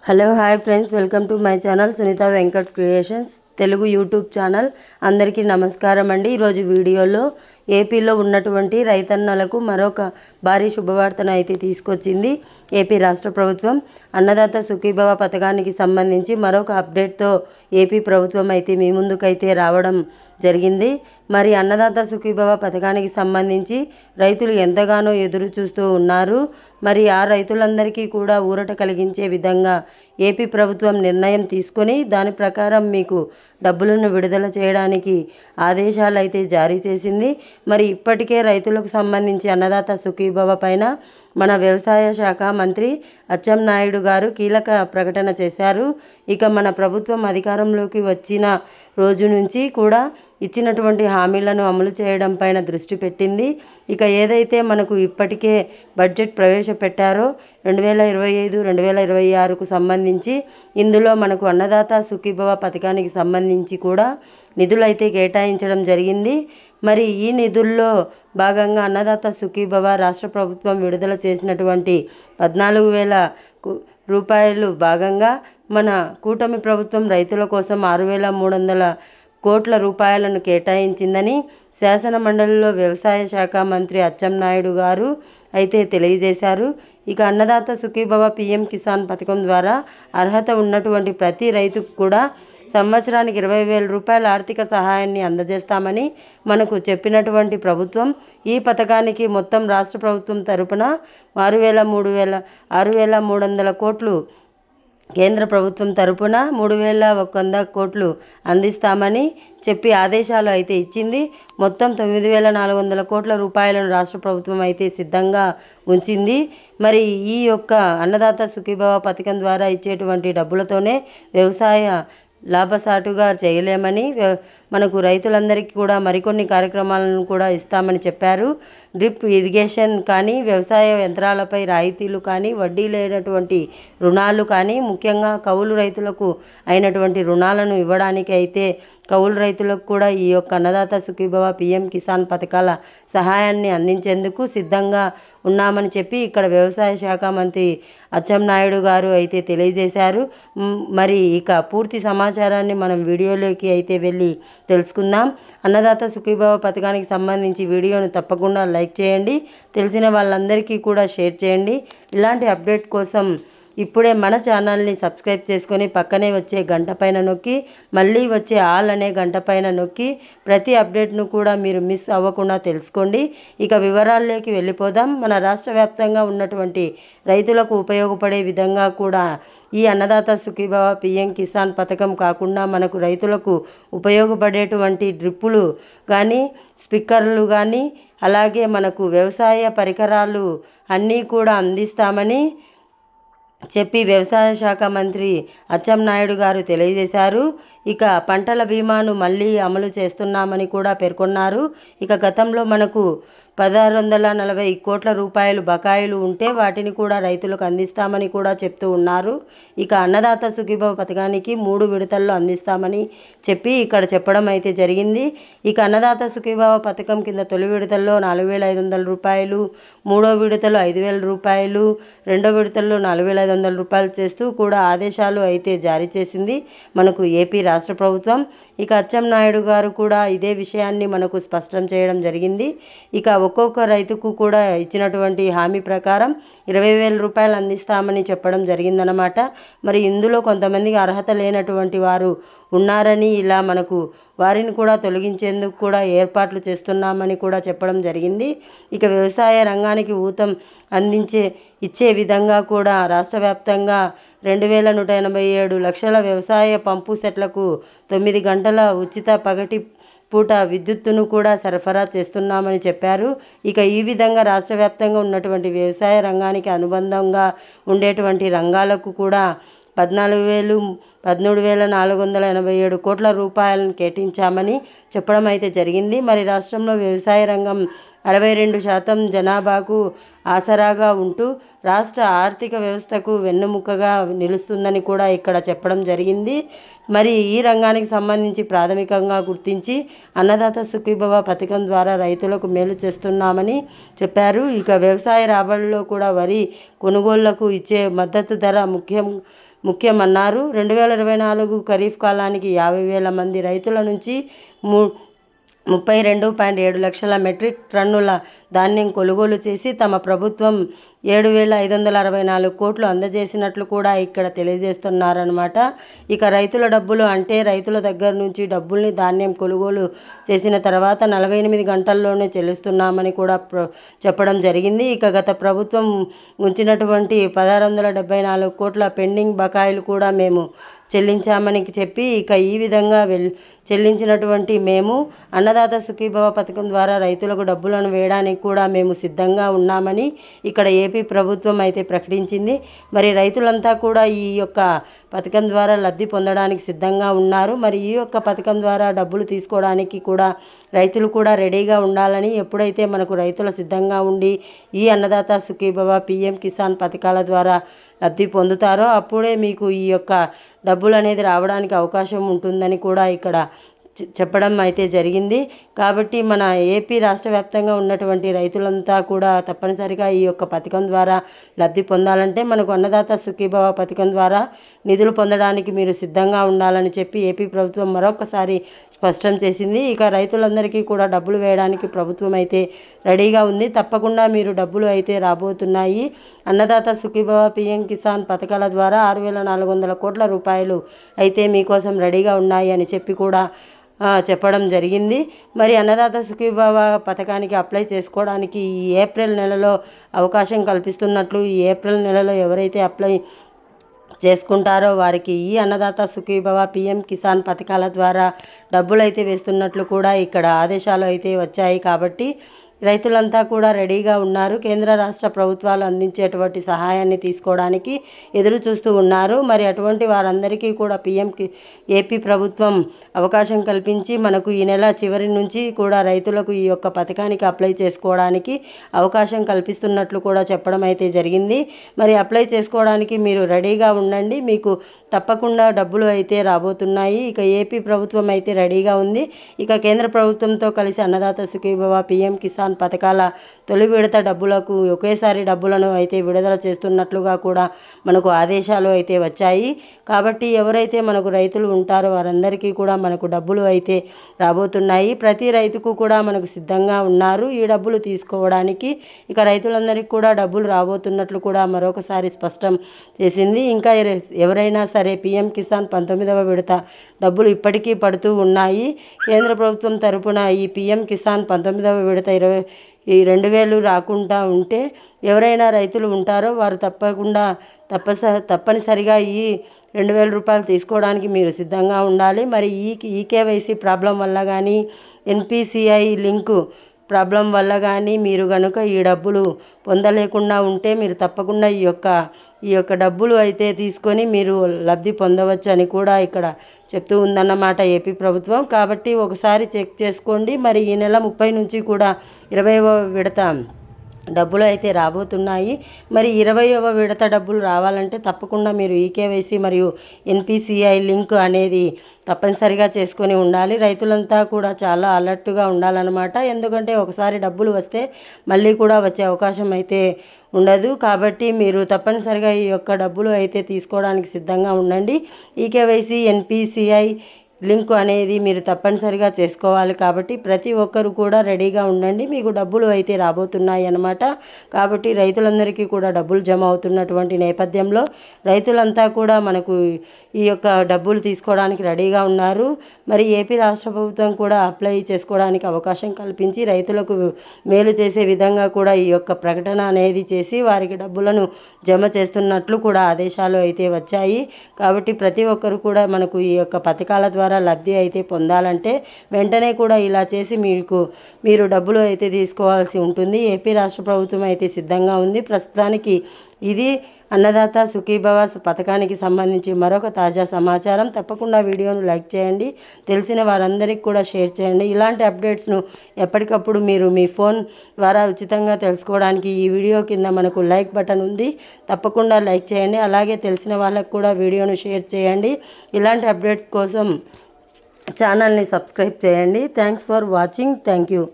Hello hi friends, welcome to my channel Sunitha Venkat creations Telugu YouTube channel. అందరికీ నమస్కారం అండి. ఈరోజు వీడియోలో ఏపీలో ఉన్నటువంటి రైతన్నలకు మరొక భారీ శుభవార్తను అయితే తీసుకొచ్చింది ఏపీ రాష్ట్ర ప్రభుత్వం. అన్నదాత సుఖీభవ పథకానికి సంబంధించి మరొక అప్డేట్తో ఏపీ ప్రభుత్వం అయితే మీ ముందుకైతే రావడం జరిగింది. మరి అన్నదాత సుఖీభవ పథకానికి సంబంధించి రైతులు ఎంతగానో ఎదురు చూస్తూ ఉన్నారు. మరి ఆ రైతులందరికీ కూడా ఊరట కలిగించే విధంగా ఏపీ ప్రభుత్వం నిర్ణయం తీసుకొని దాని ప్రకారం మీకు డబ్బులను విడుదల చేయడానికి ఆదేశాలు అయితే జారీ చేసింది. మరి ఇప్పటికే రైతులకు సంబంధించి అన్నదాత సుఖీభవ పైన మన వ్యవసాయ శాఖ మంత్రి అచ్చెన్నాయుడు గారు కీలక ప్రకటన చేశారు. ఇక మన ప్రభుత్వం అధికారంలోకి వచ్చిన రోజు నుంచి కూడా ఇచ్చినటువంటి హామీలను అమలు చేయడం పైన దృష్టి పెట్టింది. ఇక ఏదైతే మనకు ఇప్పటికే బడ్జెట్ ప్రవేశపెట్టారో 2025-2026కు సంబంధించి ఇందులో మనకు అన్నదాత సుఖీభవ పథకానికి సంబంధించి కూడా నిధులైతే కేటాయించడం జరిగింది. మరి ఈ నిధుల్లో భాగంగా అన్నదాత సుఖీభవ రాష్ట్ర ప్రభుత్వం విడుదల చేసినటువంటి 14,000 రూపాయలు భాగంగా మన కూటమి ప్రభుత్వం రైతుల కోసం 6,300 కోట్ల రూపాయలను కేటాయించిందని శాసన మండలిలో వ్యవసాయ శాఖ మంత్రి అచ్చెన్నాయుడు గారు అయితే తెలియజేశారు. ఇక అన్నదాత సుఖీభవ పీఎం కిసాన్ పథకం ద్వారా అర్హత ఉన్నటువంటి ప్రతి రైతుకు కూడా సంవత్సరానికి 20,000 రూపాయల ఆర్థిక సహాయాన్ని అందజేస్తామని మనకు చెప్పినటువంటి ప్రభుత్వం ఈ పథకానికి మొత్తం రాష్ట్ర ప్రభుత్వం తరపున 6,300 కోట్లు, కేంద్ర ప్రభుత్వం తరపున 3,100 కోట్లు అందిస్తామని చెప్పి ఆదేశాలు అయితే ఇచ్చింది. మొత్తం 9,400 కోట్ల రూపాయలను రాష్ట్ర ప్రభుత్వం అయితే సిద్ధంగా ఉంచింది. మరి ఈ యొక్క అన్నదాత సుఖీభవ పథకం ద్వారా ఇచ్చేటువంటి డబ్బులతోనే వ్యవసాయ లాభసాటుగా చేయలేమని మనకు రైతులందరికీ కూడా మరికొన్ని కార్యక్రమాలను కూడా ఇస్తామని చెప్పారు. డ్రిప్ ఇరిగేషన్ కానీ, వ్యవసాయ యంత్రాలపై రాయితీలు కానీ, వడ్డీ లేనటువంటి రుణాలు కానీ, ముఖ్యంగా కౌలు రైతులకు అయినటువంటి రుణాలను ఇవ్వడానికి అయితే కౌలు రైతులకు కూడా ఈ యొక్క అన్నదాత సుఖీభవ పీఎం కిసాన్ పథకాల సహాయాన్ని అందించేందుకు సిద్ధంగా ఉన్నామని చెప్పి ఇక్కడ వ్యవసాయ శాఖ మంత్రి అచ్చెన్నాయుడు గారు అయితే తెలియజేశారు. మరి ఇక పూర్తి సమాచారాన్ని మనం వీడియోలోకి అయితే వెళ్ళి తెలుసుకుందాం. అన్నదాత సుఖీభవ పథకానికి సంబంధించి వీడియోను తప్పకుండా లైక్ చేయండి, తెలిసిన వాళ్ళందరికీ కూడా షేర్ చేయండి. ఇలాంటి అప్డేట్ కోసం ఇప్పుడే మన ఛానల్ని సబ్స్క్రైబ్ చేసుకొని పక్కనే వచ్చే గంట పైన నొక్కి మళ్ళీ వచ్చే ఆల్ అనే గంట పైన నొక్కి ప్రతి అప్డేట్ను కూడా మీరు మిస్ అవ్వకుండా తెలుసుకోండి. ఇక వివరాల్లోకి వెళ్ళిపోదాం. మన రాష్ట్ర వ్యాప్తంగా ఉన్నటువంటి రైతులకు ఉపయోగపడే విధంగా కూడా ఈ అన్నదాత సుఖీభవ పీఎం కిసాన్ పథకం కాకుండా మనకు రైతులకు ఉపయోగపడేటువంటి డ్రిప్పులు కానీ, స్ప్రింక్లర్లు కానీ, అలాగే మనకు వ్యవసాయ పరికరాలు అన్నీ కూడా అందిస్తామని చెప్పి వ్యవసాయ శాఖ మంత్రి అచ్చెన్నాయుడు గారు తెలియజేశారు. ఇక పంటల బీమాను మళ్ళీ అమలు చేస్తున్నామని కూడా పేర్కొన్నారు. ఇక గతంలో మనకు 1,640 కోట్ల రూపాయలు బకాయిలు ఉంటే వాటిని కూడా రైతులకు అందిస్తామని కూడా చెప్తూ ఉన్నారు. ఇక అన్నదాత సుఖీభవ పథకానికి 3 విడతల్లో అందిస్తామని చెప్పి ఇక్కడ చెప్పడం అయితే జరిగింది. ఇక అన్నదాత సుఖీభవ పథకం కింద తొలి విడతల్లో 4,500 రూపాయలు, మూడో విడతలో 5,000 రూపాయలు, రెండో విడతల్లో 4,500 రూపాయలు చేస్తూ కూడా ఆదేశాలు అయితే జారీ చేసింది మనకు ఏపీ రాష్ట్ర ప్రభుత్వం. ఇక అచ్చెన్నాయుడు గారు కూడా ఇదే విషయాన్ని మనకు స్పష్టం చేయడం జరిగింది. ఇక ఒక్కొక్క రైతుకు కూడా ఇచ్చినటువంటి హామీ ప్రకారం 20,000 రూపాయలు అందిస్తామని చెప్పడం జరిగిందనమాట. మరి ఇందులో కొంతమందికి అర్హత లేనటువంటి వారు ఉన్నారని, ఇలా మనకు వారిని కూడా తొలగించేందుకు కూడా ఏర్పాట్లు చేస్తున్నామని కూడా చెప్పడం జరిగింది. ఇక వ్యవసాయ రంగానికి ఊతం ఇచ్చే విధంగా కూడా రాష్ట్ర వ్యాప్తంగా 2,187 లక్షల వ్యవసాయ పంపు సెట్లకు 9 గంటల ఉచిత పగటి పూట విద్యుత్తును కూడా సరఫరా చేస్తున్నామని చెప్పారు. ఇక ఈ విధంగా రాష్ట్ర వ్యాప్తంగా ఉన్నటువంటి వ్యవసాయ రంగానికి అనుబంధంగా ఉండేటువంటి రంగాలకు కూడా 13,487 కోట్ల రూపాయలను కేటాయించామని చెప్పడం అయితే జరిగింది. మరి రాష్ట్రంలో వ్యవసాయ రంగం 62% జనాభాకు ఆసరాగా ఉంటూ రాష్ట్ర ఆర్థిక వ్యవస్థకు వెన్నెముకగా నిలుస్తుందని కూడా ఇక్కడ చెప్పడం జరిగింది. మరి ఈ రంగానికి సంబంధించి ప్రాథమికంగా గుర్తించి అన్నదాత సుఖీభవ పథకం ద్వారా రైతులకు మేలు చేస్తున్నామని చెప్పారు. ఇక వ్యవసాయ రాబడుల్లో కూడా వరి కొనుగోళ్లకు ఇచ్చే మద్దతు ధర ముఖ్యమన్నారు. 2024 ఖరీఫ్ కాలానికి 50,000 మంది రైతుల నుంచి 32.7 లక్షల మెట్రిక్ టన్నుల ధాన్యం కొనుగోలు చేసి తమ ప్రభుత్వం 7,564 కోట్లు అందజేసినట్లు కూడా ఇక్కడ తెలియజేస్తున్నారనమాట. ఇక రైతుల డబ్బులు అంటే రైతుల దగ్గర నుంచి డబ్బుల్ని ధాన్యం కొనుగోలు చేసిన తర్వాత 48 గంటల్లోనే చెల్లిస్తున్నామని కూడా చెప్పడం జరిగింది. ఇక గత ప్రభుత్వం ఉంచినటువంటి 1,674 కోట్ల పెండింగ్ బకాయిలు కూడా మేము చెల్లించామని చెప్పి ఇక ఈ విధంగా చెల్లించినటువంటి మేము అన్నదాత సుఖీభవ పథకం ద్వారా రైతులకు డబ్బులను వేయడానికి కూడా మేము సిద్ధంగా ఉన్నామని ఇక్కడ ఏపీ ప్రభుత్వం అయితే ప్రకటించింది. మరి రైతులంతా కూడా ఈ యొక్క పథకం ద్వారా లబ్ధి పొందడానికి సిద్ధంగా ఉన్నారు. మరి ఈ యొక్క పథకం ద్వారా డబ్బులు తీసుకోవడానికి కూడా రైతులు కూడా రెడీగా ఉండాలని, ఎప్పుడైతే మనకు రైతులు సిద్ధంగా ఉండి ఈ అన్నదాత సుఖీభవ పిఎం కిసాన్ పథకాల ద్వారా లబ్ధి పొందుతారో అప్పుడే మీకు ఈ యొక్క డబ్బులు అనేది రావడానికి అవకాశం ఉంటుందని కూడా ఇక్కడ చెప్పడం అయితే జరిగింది. కాబట్టి మన ఏపీ రాష్ట్ర వ్యాప్తంగా ఉన్నటువంటి రైతులంతా కూడా తప్పనిసరిగా ఈ యొక్క పథకం ద్వారా లబ్ధి పొందాలంటే మనకు అన్నదాత సుఖీభవ పథకం ద్వారా నిధులు పొందడానికి మీరు సిద్ధంగా ఉండాలని చెప్పి ఏపీ ప్రభుత్వం మరొకసారి స్పష్టం చేసింది. ఇక రైతులందరికీ కూడా డబ్బులు వేయడానికి ప్రభుత్వం అయితే రెడీగా ఉంది. తప్పకుండా మీరు డబ్బులు అయితే రాబోతున్నాయి. అన్నదాత సుఖీభవ పిఎం కిసాన్ పథకాల ద్వారా 6,400 కోట్ల రూపాయలు అయితే మీకోసం రెడీగా ఉన్నాయి అని చెప్పి కూడా చెప్పడం జరిగింది. మరి అన్నదాత సుఖీభవ పథకానికి అప్లై చేసుకోవడానికి ఈ ఏప్రిల్ నెలలో అవకాశం కల్పిస్తున్నట్లు, ఈ ఏప్రిల్ నెలలో ఎవరైతే అప్లై చేసుకుంటారో వారికి ఈ అన్నదాత సుఖీభవ పిఎం కిసాన్ పథకాల ద్వారా డబ్బులు అయితే వేస్తున్నట్లు కూడా ఇక్కడ ఆదేశాలు అయితే వచ్చాయి. కాబట్టి రైతులంతా కూడా రెడీగా ఉన్నారు. కేంద్ర రాష్ట్ర ప్రభుత్వాలు అందించేటువంటి సహాయాన్ని తీసుకోవడానికి ఎదురు చూస్తూ ఉన్నారు. మరి అటువంటి వారందరికీ కూడా ఏపీ ప్రభుత్వం అవకాశం కల్పించి మనకు ఈ నెల చివరి నుంచి కూడా రైతులకు ఈ యొక్క పథకానికి అప్లై చేసుకోవడానికి అవకాశం కల్పిస్తున్నట్లు కూడా చెప్పడం అయితే జరిగింది. మరి అప్లై చేసుకోవడానికి మీరు రెడీగా ఉండండి. మీకు తప్పకుండా డబ్బులు అయితే రాబోతున్నాయి. ఇక ఏపీ ప్రభుత్వం అయితే రెడీగా ఉంది. ఇక కేంద్ర ప్రభుత్వంతో కలిసి అన్నదాత సుఖీభవ పిఎం కిసాన్ పథకాల తొలి విడత డబ్బులకు ఒకేసారి డబ్బులను అయితే విడుదల చేస్తున్నట్లుగా కూడా మనకు ఆదేశాలు అయితే వచ్చాయి. కాబట్టి ఎవరైతే మనకు రైతులు ఉంటారో వారందరికీ కూడా మనకు డబ్బులు అయితే రాబోతున్నాయి. ప్రతి రైతుకు కూడా మనకు సిద్ధంగా ఉన్నారు ఈ డబ్బులు తీసుకోవడానికి. ఇక రైతులందరికీ కూడా డబ్బులు రాబోతున్నట్లు కూడా మరొకసారి స్పష్టం చేసింది. ఇంకా ఎవరైనా సరే పిఎం కిసాన్ 19వ విడత డబ్బులు ఇప్పటికీ పడుతూ ఉన్నాయి. కేంద్ర ప్రభుత్వం తరపున ఈ పిఎం కిసాన్ 19వ విడత 2,000 రాకుండా ఉంటే ఎవరైనా రైతులు ఉంటారో వారు తప్పనిసరిగా ఈ 2,000 రూపాయలు తీసుకోవడానికి మీరు సిద్ధంగా ఉండాలి. మరి ఈకేవైసీ ప్రాబ్లం వల్ల కానీ ఎన్పిసిఐ లింకు ప్రాబ్లం వల్ల కానీ మీరు కనుక ఈ డబ్బులు పొందలేకుండా ఉంటే మీరు తప్పకుండా ఈ యొక్క డబ్బులు అయితే తీసుకొని మీరు లబ్ధి పొందవచ్చు అని కూడా ఇక్కడ చెప్తూ ఉందన్నమాట ఏపీ ప్రభుత్వం. కాబట్టి ఒకసారి చెక్ చేసుకోండి. మరి ఈ నెల 30 నుంచి కూడా 20వ విడత డబ్బులు అయితే రాబోతున్నాయి. మరి 20వ విడత డబ్బులు రావాలంటే తప్పకుండా మీరు ఈకేవైసీ మరియు ఎన్పిసిఐ లింక్ అనేది తప్పనిసరిగా చేసుకొని ఉండాలి. రైతులంతా కూడా చాలా అలర్ట్గా ఉండాలన్నమాట. ఎందుకంటే ఒకసారి డబ్బులు వస్తే మళ్ళీ కూడా వచ్చే అవకాశం అయితే ఉండదు. కాబట్టి మీరు తప్పనిసరిగా ఈ యొక్క డబ్బులు అయితే తీసుకోవడానికి సిద్ధంగా ఉండండి. ఈకేవైసీ ఎన్పిసిఐ లింక్ అనేది మీరు తప్పనిసరిగా చేసుకోవాలి. కాబట్టి ప్రతి ఒక్కరు కూడా రెడీగా ఉండండి. మీకు డబ్బులు అయితే రాబోతున్నాయి అన్నమాట. కాబట్టి రైతులందరికీ కూడా డబ్బులు జమ అవుతున్నటువంటి నేపథ్యంలో రైతులంతా కూడా మనకు ఈ యొక్క డబ్బులు తీసుకోవడానికి రెడీగా ఉన్నారు. మరి ఏపీ రాష్ట్ర ప్రభుత్వం కూడా అప్లై చేసుకోవడానికి అవకాశం కల్పించి రైతులకు మేలు చేసే విధంగా కూడా ఈ యొక్క ప్రకటన అనేది చేసి వారికి డబ్బులను జమ చేస్తున్నట్లు కూడా ఆదేశాలు అయితే వచ్చాయి. కాబట్టి ప్రతి ఒక్కరు కూడా మనకు ఈ యొక్క పథకాల ద్వారా లబ్ధి అయితే పొందాలంటే వెంటనే కూడా ఇలా చేసి మీరు డబ్బులు అయితే తీసుకోవాల్సి ఉంటుంది. ఏపీ రాష్ట్ర ప్రభుత్వం అయితే సిద్ధంగా ఉంది. ప్రస్తుతానికి ఇది అన్నదాత సుఖీభవ పథకానికి సంబంధించి మరొక తాజా సమాచారం. తప్పకుండా వీడియోను లైక్ చేయండి, తెలిసిన వారందరికీ కూడా షేర్ చేయండి. ఇలాంటి అప్డేట్స్ను ఎప్పటికప్పుడు మీరు మీ ఫోన్ ద్వారా ఉచితంగా తెలుసుకోవడానికి ఈ వీడియో కింద మనకు లైక్ బటన్ ఉంది, తప్పకుండా లైక్ చేయండి. అలాగే తెలిసిన వాళ్ళకు కూడా వీడియోను షేర్ చేయండి. ఇలాంటి అప్డేట్స్ కోసం ఛానల్ని సబ్స్క్రైబ్ చేయండి. Thanks for watching. Thank you.